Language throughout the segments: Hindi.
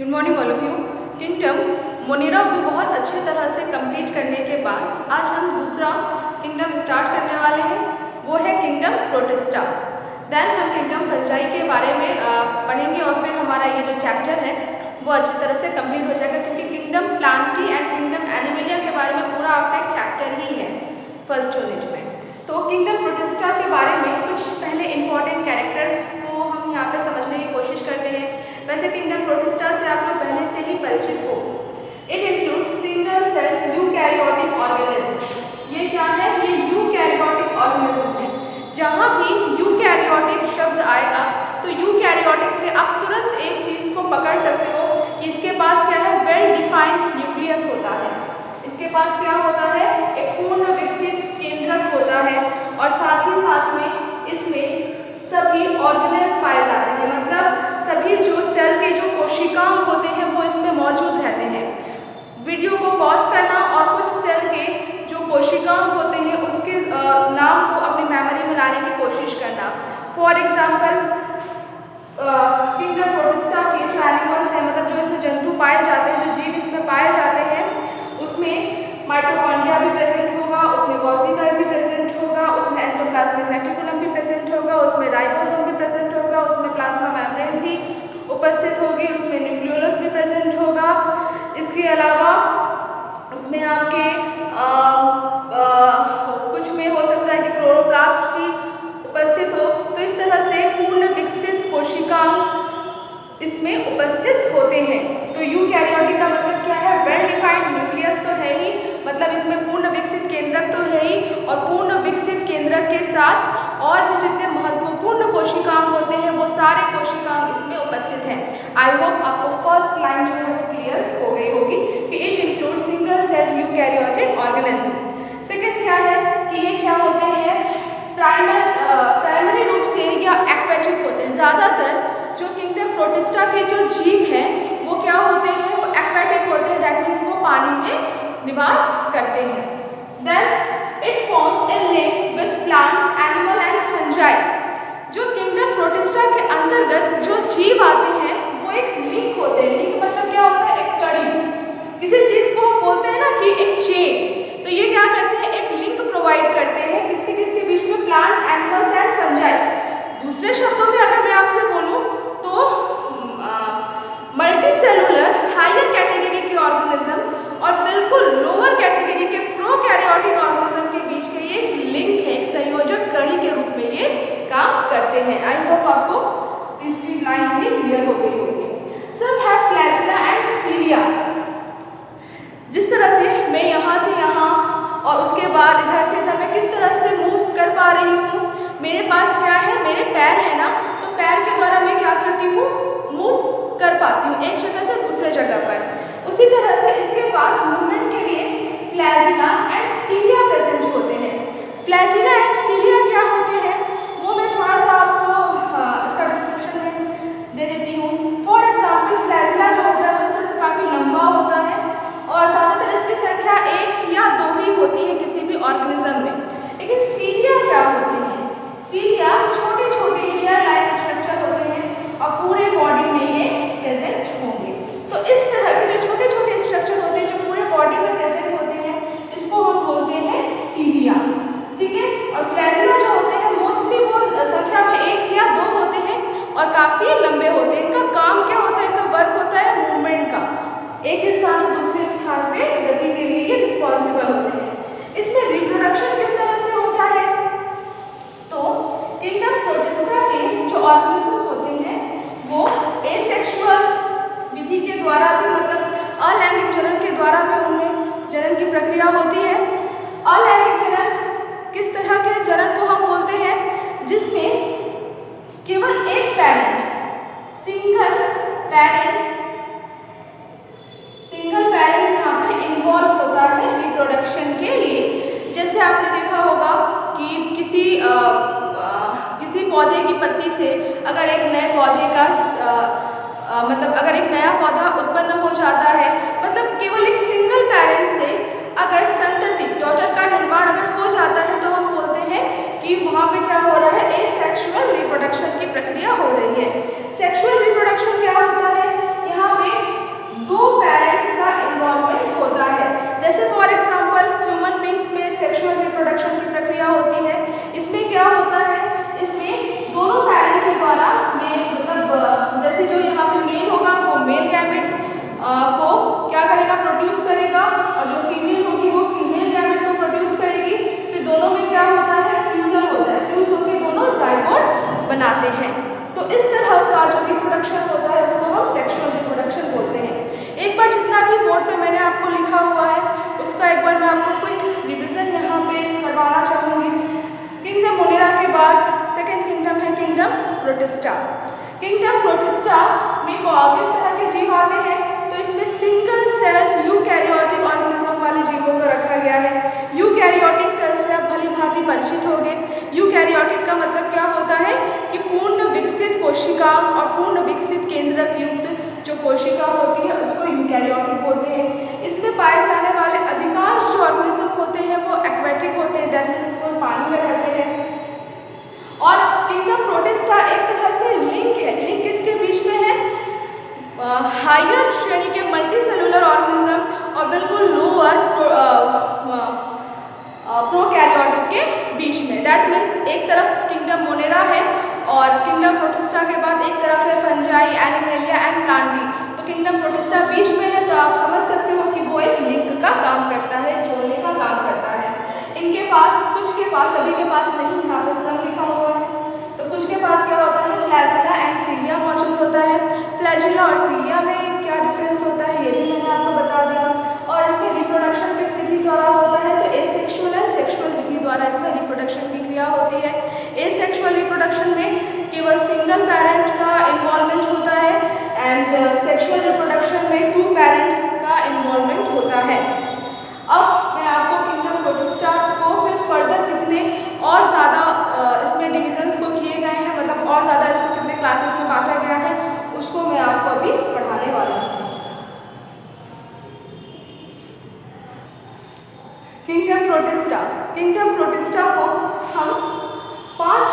Good morning all of you. Kingdom Monera को बहुत अच्छी तरह से कंप्लीट करने के बाद आज हम दूसरा किंगडम स्टार्ट करने वाले हैं, वो है किंगडम प्रोटिस्टा। देन हम किंगडम फंजाई के बारे में पढ़ेंगे और फिर हमारा ये जो चैप्टर है वो अच्छी तरह से कंप्लीट हो जाएगा, क्योंकि kingdom Plantae and kingdom Animalia के बारे में पूरा आपका एक चैप्टर ही है फर्स्ट यूनिट में। तो किंगडम प्रोटिस्टा के बारे में कुछ पहले इंपॉर्टेंट कैरेक्टर्स को हम यहाँ पे समझने की कोशिश करते हैं। वैसे किंगडम प्रोटिस्टा से आप लोग पहले से ही परिचित हो। It includes single cell eukaryotic organism. ये क्या है? ये यूकैरियोटिक ऑर्गेनिज्म है। जहाँ भी यूकैरियोटिक शब्द आएगा तो यूकैरियोटिक से आप तुरंत एक चीज़ को पकड़ सकते हो कि इसके पास क्या है? वेल डिफाइंड न्यूक्लियस होता है। इसके पास क्या होता है? एक पूर्ण विकसित केंद्रक होता है और साथ ही साथ में इसमें सभी ऑर्गेनेल्स पाए जाते हैं, मतलब सभी जो सेल के जो कोशिकांग होते हैं वो इसमें मौजूद रहते हैं। वीडियो को पॉज करना और कुछ सेल के जो कोशिकांग होते हैं उसके नाम को अपनी मेमोरी में लाने की कोशिश करना। फॉर एग्जाम्पल किंगडम प्रोटिस्टा के जो एनिमल्स हैं, मतलब जो इसमें जंतु पाए जाते हैं, जो जीव इसमें पाए जाते हैं, उसमें माइटोकॉन्ड्रिया भी प्रेजेंट होगा, उसमें गोल्गी सेल भी प्रेजेंट होगा, उसमें एंडोप्लाज्मिक रेटिकुलम भी प्रेजेंट होगा, उसमें राइबोसोम भी प्रेजेंट होगा, उसमें प्लाज्मा मेम्ब्रेन भी उपस्थित होगी, उसमें न्यूक्लियोलस भी प्रेजेंट होगा। इसके अलावा उसमें आपके कुछ में हो सकता है कि क्लोरोप्लास्ट भी उपस्थित हो। तो इस तरह से पूर्ण विकसित कोशिकांग इसमें उपस्थित होते हैं। तो यूकैरियोटिक का मतलब क्या है? वेल डिफाइंड न्यूक्लियस तो है ही, मतलब इसमें पूर्ण विकसित केंद्रक तो है ही, और पूर्ण विकसित केंद्रक के साथ और भी जितने महत्वपूर्ण कोशिकांग होते हैं वो सारे कोशिकांग इसमें उपस्थित हैं। आई होप आपको फर्स्ट लाइन जो है वो क्लियर हो गई होगी कि it include single cell eukaryotic organism. Second क्या है कि ये क्या होते हैं? प्राइमरी रूप से या एक्वेटिक होते हैं। ज़्यादातर जो किंगडम प्रोटिस्टा के जो जीव हैं वो क्या होते हैं? वो एक्वेटिक होते हैं, दैट मीन्स वो पानी में निवास करते हैं। Then it forms a link with plants, animal and fungi. जो किंगडम प्रोटिस्टा के अंतर्गत जो जीव आते हैं वो एक लिंक होते हैं। लिंक मतलब क्या होता है? एक कड़ी। किसी चीज़ को हम बोलते हैं ना कि एक चेन, तो ये क्या करते हैं? एक लिंक प्रोवाइड करते हैं किसके किसके बीच में? Plant, animals and fungi. दूसरे शब्दों में अगर मैं आपसे बोलूँ तो मल्टी सेलुलर हायर कैटेगरी के ऑर्गेनिज्म और बिल्कुल लोअर कैटेगरी के प्रोकैरियोटिक ऑर्गेनिज्म के बीच के ये एक लिंक है, एक संयोजक कड़ी के रूप में ये काम करते हैं। आई होप आपको तीसरी लाइन भी क्लियर हो गई होगी। सब है फ्लैजेला एंड सीलिया। जिस तरह से मैं यहाँ से यहाँ और उसके बाद इधर से इधर मैं किस तरह से मूव कर पा रही हूँ, मेरे पास क्या है? मेरे पैर है ना, तो पैर के द्वारा मैं क्या करती हूँ? मूव कर पाती हूँ एक जगह से दूसरे जगह पर। उसी तरह से इसके पास मूवमेंट के लिए फ्लैजिला एंड सीलिया प्रेजेंट होते हैं। फ्लैजिला एंड सीलिया क्या होते हैं वो मैं थोड़ा सा आपको इसका डिस्क्रिप्शन में दे देती हूँ। फॉर एग्जाम्पल फ्लैजिला जो होता है वो इस तरह से काफ़ी लंबा होता है और ज़्यादातर इसकी संख्या 1 या 2 ही होती है किसी भी ऑर्गेनिज्म में। लेकिन सीलिया क्या होते हैं? सीलिया छोटे छोटे हेयर लाइक स्ट्रक्चर होते हैं और पूरे बॉडी में ये प्रेजेंट होंगे। तो इस तरह के जो छोटे छोटे स्ट्रक्चर होते हैं जो पूरे बॉडी में प्रेजेंट होते हैं इसको हम बोलते हैं सीलिया, ठीक है। और फ्लैजिला जो होते हैं मोस्टली वो संख्या में 1 या 2 होते हैं और काफ़ी लंबे होते हैं। इनका काम क्या होता है? इनका वर्क होता है मूवमेंट का, एक स्थान से दूसरे स्थान पे गति के लिए ये रिस्पॉन्सिबल होते हैं। इसमें रिप्रोडक्शन किस तरह से होता है? तो किंगडम प्रोटिस्टा के जो ऑर्गेनिज्म होते हैं वो एसेक्सुअल विधि के द्वारा भी, मतलब अलैंगिक जनन के द्वारा भी उनमें जनन की प्रक्रिया होती है। अलैंगिक जनन किस तरह के जनन को हम बोलते हैं? जिसमें केवल एक पैरेंट, सिंगल पैरेंट यहाँ पे इन्वॉल्व होता है रिप्रोडक्शन के लिए। जैसे आपने देखा होगा कि किसी पौधे की पत्ती से अगर एक नए पौधे का मतलब अगर एक नया पौधा उत्पन्न हो जाता है, मतलब केवल एक सिंगल पैरेंट से अगर संतति डॉटर का निर्माण अगर हो जाता है तो हम बोलते हैं कि वहाँ पे क्या हो रहा है? एसेक्सुअल रिप्रोडक्शन की प्रक्रिया हो रही है। सेक्सुअल रिप्रोडक्शन क्या होता है? यहाँ पे प्रोटिस्टा। किंगडम प्रोटिस्टा में किस तरह के जीव आते हैं? तो इसमें सिंगल सेल यूकैरियोटिक ऑर्गेनिज्म वाले जीवों को रखा गया है। यूकैरियोटिक सेल से आप भली भांति परिचित होंगे। यूकैरियोटिक का मतलब क्या होता है कि पूर्ण विकसित कोशिका और पूर्ण विकसित केंद्रक युक्त जो कोशिका होती है उसको यूकैरियोटिक बोलते हैं। इसमें पाए जाने वाले अधिकांश जो ऑर्गेनिज्म होते हैं वो एक्वेटिक होते हैं, दैट मीन्स वो पानी में रहते हैं। और किंगडम प्रोटिस्टा एक तरह से लिंक है। लिंक किसके बीच में है? हायर श्रेणी के मल्टीसेलुलर ऑर्गेनिज्म और बिल्कुल लोअर प्रोकैरियोटिक के बीच में। दैट मीन्स एक तरफ किंगडम मोनेरा है और किंगडम प्रोटिस्टा के बाद एक तरफ है फंजाई, एनिमेलिया एंड प्लांटी। तो किंगडम प्रोटिस्टा बीच में है, तो आप समझ सकते हो कि वो एक लिंक का काम करता है, जोड़ने का काम करता है। इनके पास, कुछ के पास, सभी के पास नहीं, यहाँ पर सब लिखा हुआ है, तो कुछ के पास क्या होता है? फ्लैजिला एंड सीलिया मौजूद होता है। फ्लैजिला और सीलिया में क्या डिफरेंस होता है ये भी मैंने आपको बता दिया। और इसमें रिप्रोडक्शन किस विधि द्वारा होता है? तो एसेक्सुअल है, सेक्सुअल विधि द्वारा इसमें रिप्रोडक्शन की क्रिया होती है। एसेक्सुअल रिप्रोडक्शन में केवल सिंगल पेरेंट का इन्वॉल्वमेंट होता है एंड सेक्सुअल रिप्रोडक्शन में 2 पेरेंट्स का इन्वॉल्वमेंट होता है। अब मैं आपको किंगडम प्रोटिस्टा को फिर फर्दर कितने और ज़्यादा इसमें डिविजन्स को किए गए हैं, मतलब और ज़्यादा इसको कितने क्लासेस में बांटा गया है, उसको मैं आपको अभी पढ़ाने वाला हूँ। Kingdom protista. किंगडम प्रोटिस्टा को हम 5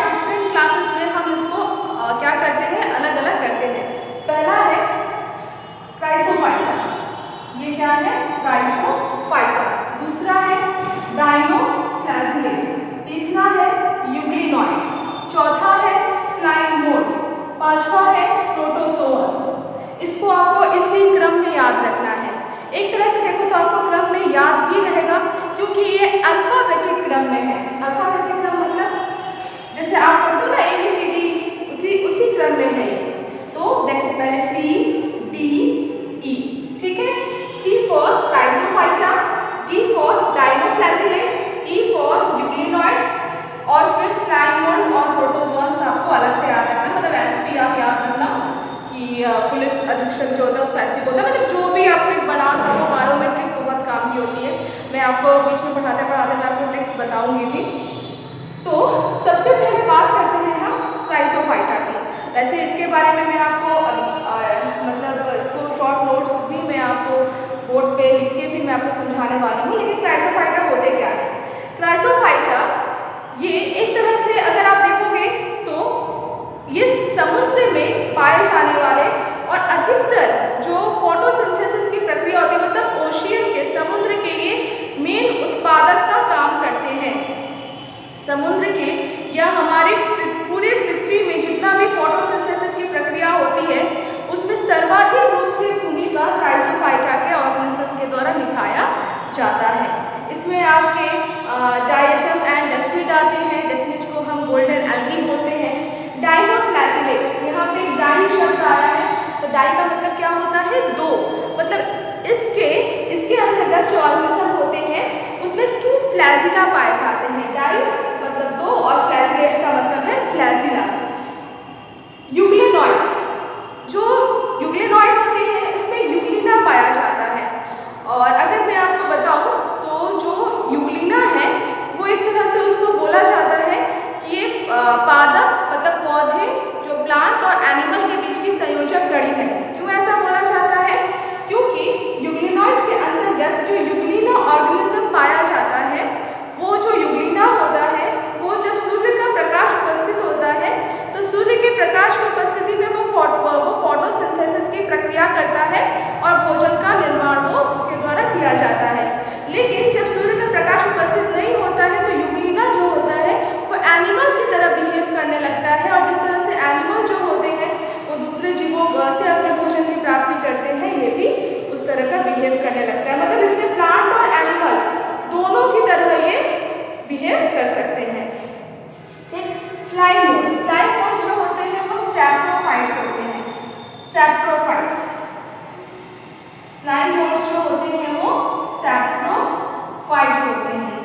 डिफरेंट क्लासेस में हम इसको क्या करते हैं? अलग अलग करते हैं। पहला है क्राइसोफाइटा, ये क्या है? क्राइसोफाइटा। दूसरा है डायनोफ्लैजिलेट्स। तीसरा है यूग्लिनॉइड। चौथा है स्लाइम मोल्ड्स। पांचवा है प्रोटोजोअन्स। इसको आपको इसी क्रम में याद रखना है। एक तरह से देखो तो आपको क्रम में याद भी रहेगा क्योंकि ये अल्फाबेटिक क्रम में है। अल्फाबेटिक क्रम मतलब जैसे आप पढ़ते हो ना ABCD, उसी क्रम में है। तो देखो पहले C D E, ठीक है? C for Chrysophyta, D for dinoflagellate, E for euglenoid और फिर स्लाइम मोल्ड और प्रोटोजोअन्स आपको अलग से याद रखना। मतलब SP आप याद रखना कि पुलिस अधीक्षक जो होता है उसका SP होता है। मतलब जो भी आप ट्रिक बना सको, बायोमेट्रिक बहुत काम की होती है। मैं आपको बीच में पढ़ाते पढ़ाते मैं आपको ट्रिक्स बताऊंगी भी। तो सबसे पहले बात करते हैं हम क्राइसोफाइटा की। वैसे इसके बारे में मैं आपको मतलब इसको शॉर्ट नोट्स भी मैं आपको बोर्ड पे लिख के भी मैं आपको समझाने वाली हूँ। लेकिन क्राइसोफाइटा होते क्या है? क्राइसोफाइटा ये एक तरह से अगर आप देखोगे तो ये समुद्र में पाए जाने वाले और अधिकतर जो फोटोसिंथेसिस की प्रक्रिया होती है, मतलब ओशियन के, समुद्र के ये मेन उत्पादक का काम करते हैं। समुद्र के या हमारे पूरे पृथ्वी में जितना भी फोटोसिंथेसिस की प्रक्रिया होती है उसमें सर्वाधिक रूप से भूमिका क्राइसोफाइटा के ऑर्गेनिज्म के द्वारा निभाया जाता है। इसमें आपके डायटम एंड डेस्मिड आते हैं। डेस्मिड को हम गोल्डन एल्गी बोलते हैं। डायनोफ्लैजिलेट, यहाँ पे डाई शब्द आया है, तो डाई का मतलब क्या होता है? 2। मतलब इसके अंतर्गत जो ऑर्गेनिज्म होते हैं उसमें 2 फ्लैजिला पाए जाते हैं। डाई मतलब 2 और फ्लैजिलेट्स का मतलब है फ्लैजिला। यूग्लिनॉइड्स, जो यूग्लिनॉइड होते हैं उसमें यूग्लिना पाया जाता है। और अगर मैं आपको बताऊं तो जो यूग्लिना है वो एक तरह से उसको बोला जाता है कि ये पादप मतलब पौधे जो प्लांट और एनिमल के बीच की संयोजक कड़ी है। क्यों ऐसा बोला जाता है? क्योंकि यूग्लिनॉइड के अंतर्गत जो यूग्लिना ऑर्गेनिज्म पाया जाता है, वो जो यूग्लिना होता है वो जब सूर्य का प्रकाश उपस्थित होता है तो सूर्य के प्रकाश की उपस्थिति में वो फोटोसिंथेसिस की प्रक्रिया करता है और भोजन का निर्माण वो उसके द्वारा किया जाता है। लेकिन जब सूर्य का प्रकाश उपस्थित नहीं होता है तो यूग्लिना जो होता है वो एनिमल की तरह बिहेव करने लगता है। और जिस तरह से एनिमल जो होते हैं वो दूसरे जीवों से अपने भोजन की प्राप्ति करते हैं, ये भी उस तरह का बिहेव करने लगता है। मतलब इसमें प्लांट और एनिमल दोनों की तरह ये बिहेव कर सकते हैं। ठीक। स्लाइम मोल्ड्स जो होते हैं वो सैप्रोफाइट्स होते हैं। सैप्रोफाइट्स, स्लाइम मोल्ड्स जो होते हैं वो सैप्रोफाइट्स होते हैं।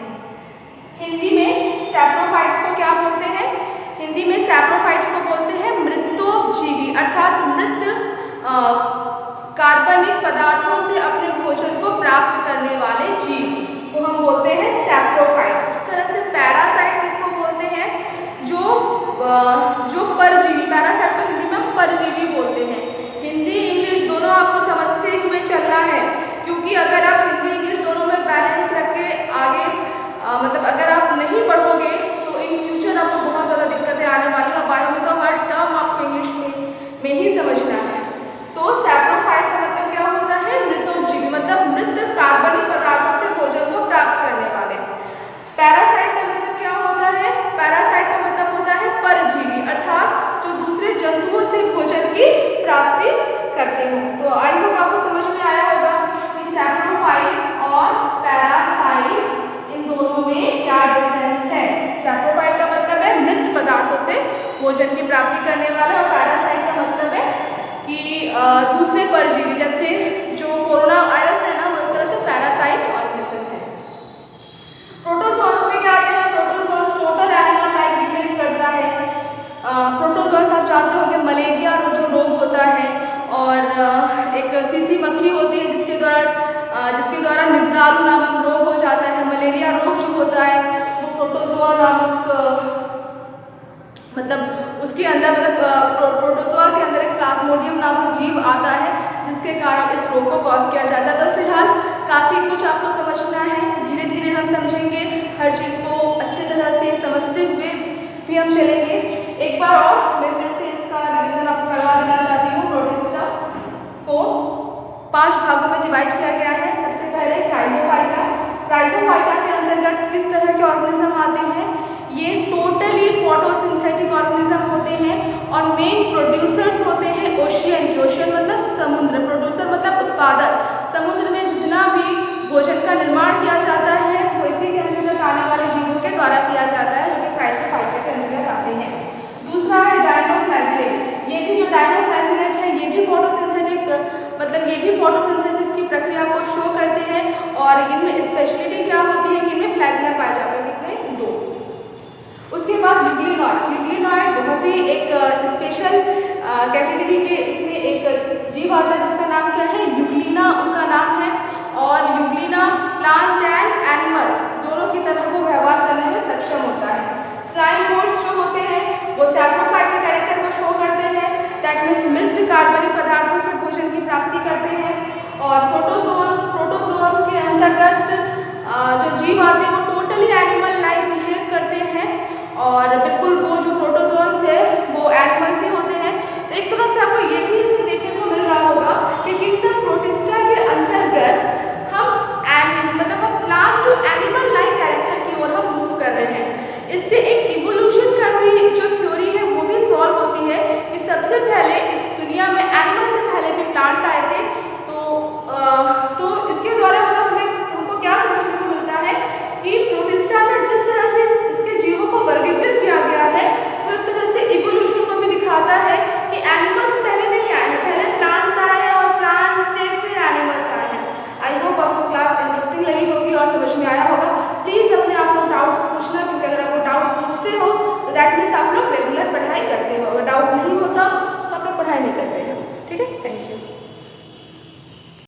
हिंदी में सैप्रोफाइट्स को क्या बोलते हैं? हिंदी में सैप्रोफाइट कार्बनिक पदार्थों से अपने भोजन को प्राप्त करने वाले जीव को हम बोलते हैं सैप्रोफाइट। इस तरह से पैरासाइट किसको बोलते हैं, जो परजीवी, पैरासाइट को हिंदी में हम परजीवी बोलते हैं। हिंदी इंग्लिश दोनों आपको समझते हुए चलना है, क्योंकि अगर आप हिंदी इंग्लिश दोनों में बैलेंस रख के आगे मतलब अगर आप नहीं पढ़ोगे तो इन फ्यूचर आपको बहुत ज़्यादा दिक्कतें आने वाली हैं। और बायो में तो हर टर्म आपको इंग्लिश में ही समझना है। तो सैप्रोफाइट का मतलब क्या होता है, मृतोपजीवी, मतलब मृत कार्बनिक पदार्थों से भोजन को प्राप्त करने वाले। पैरासाइट का मतलब क्या होता है, पैरासाइट का मतलब होता है परजीवी, अर्थात जो दूसरे जंतुओं से भोजन की प्राप्ति करते हो। तो आई होप आपको समझ में आया होगा कि सैप्रोफाइट और पैरासाइट इन दोनों में क्या डिफरेंस है। सैप्रोफाइट का मतलब है मृत पदार्थों से भोजन की प्राप्ति करने वाला, और पैरासाइट का मतलब है कि दूसरे परजीवी, जैसे जो कोरोना वायरस है ना, वो एक तरह से पैरासाइट ऑर्गेनिज्म है। प्रोटोजोन्स में क्या आते हैं, protozoans total animal like behave करता है। प्रोटोजोन्स आप जानते होंगे मलेरिया जो रोग होता है, और एक सीसी मक्खी होती है जिसके द्वारा निद्रालु नामक रोग हो जाता है। मलेरिया रोग जो होता है वो प्रोटोजोआ नामक मतलब उसके अंदर प्रोटोजोआ के अंदर एक प्लाज्मोडियम नामक जीव आता है, जिसके कारण इस रोग को कॉज किया जाता है। तो फिलहाल काफ़ी कुछ आपको समझना है, धीरे धीरे हम समझेंगे, हर चीज़ को अच्छी तरह से समझते हुए भी हम चलेंगे। एक बार और मैं फिर से इसका रिवीजन आपको करवा देना चाहती हूँ। प्रोटिस्टा को 5 भागों में डिवाइड किया गया है। सबसे पहले राइजोफाइटा। राइजोफाइटा के अंतर्गत किस तरह के ऑर्गेनिज्म आते हैं, ये टोटली फोटोसिंथेटिक ऑर्गेनिज्म होते हैं, और मेन प्रोड्यूसर्स होते हैं ओशियन के। ओशियन मतलब समुद्र, प्रोड्यूसर मतलब उत्पादक। समुद्र में जितना भी भोजन का निर्माण किया जाता है वो इसी के अंतर्गत आने वाले जीवों के द्वारा किया जाता है, जो कि राइजोफाइटा के अंतर्गत आते हैं। दूसरा है डायनोफ्लैजिलेट। ये भी जो डायनोफ्लैजिलेट है ये भी फोटोसिंथेटिक मतलब ये भी फोटोसिंथेसिस की प्रक्रिया को शो करते हैं, और इनमें स्पेशलिटी क्या होती है कि इनमें फ्लैजिला पाया जाता है। कितने, 2। उसके बाद यूग्लिनॉइड। यूग्लिनॉइड बहुत ही एक स्पेशल कैटेगरी के इसमें एक जीव आता है जिसका नाम क्या है, यूग्लिना उसका नाम है। और यूग्लिना प्लांट एंड एनिमल दोनों की तरह को व्यवहार करने में सक्षम होता है। स्लाइम मोड्स जो होते हैं वो सैप्रोफाइट के कैरेक्टर को शो करते हैं, दैट मीन्स मृत कार्बनिक पदार्थों से भोजन की प्राप्ति करते हैं। और प्रोटोजोन्स के अंतर्गत जो जीव आते हैं वो टोटली एनिमल लाइक बिहेव करते हैं, और बिल्कुल वो जो प्रोटोजोन्स है वो एनिमल्स ही होते हैं। तो एक तरह से आपको ये भी इसमें देखने को मिल रहा होगा कि किंगडम प्रोटिस्टा के अंतर्गत हम plant to animal like character की ओर हम मूव कर रहे हैं। इससे एक इवोल्यूशन का भी जो थ्योरी है वो भी सॉल्व होती है कि सबसे पहले इस दुनिया में एनिमल से पहले भी प्लांट आए थे। तो इसके द्वारा मतलब हमको क्या समझने को मिलता है कि प्रोटिस्टा में जिस तरह से इसके जीवों को वर्गीकृत किया गया है वो एक तरह से इवोल्यूशन को भी दिखाता है कि एनिमल्स पहले नहीं आए हैं, पहले प्लांट्स आए हैं और प्लांट से फिर एनिमल्स आए हैं। आई होप आपको क्लास इंटरेस्टिंग लगी होगी और समझ में आया होगा। प्लीज़ अपने आप लोग डाउट्स पूछना, क्योंकि अगर आप लोग डाउट पूछते हो तो दैट मीन्स आप लोग रेगुलर पढ़ाई करते हो। अगर डाउट नहीं होता तो आप लोग पढ़ाई नहीं करते हैं। ठीक है।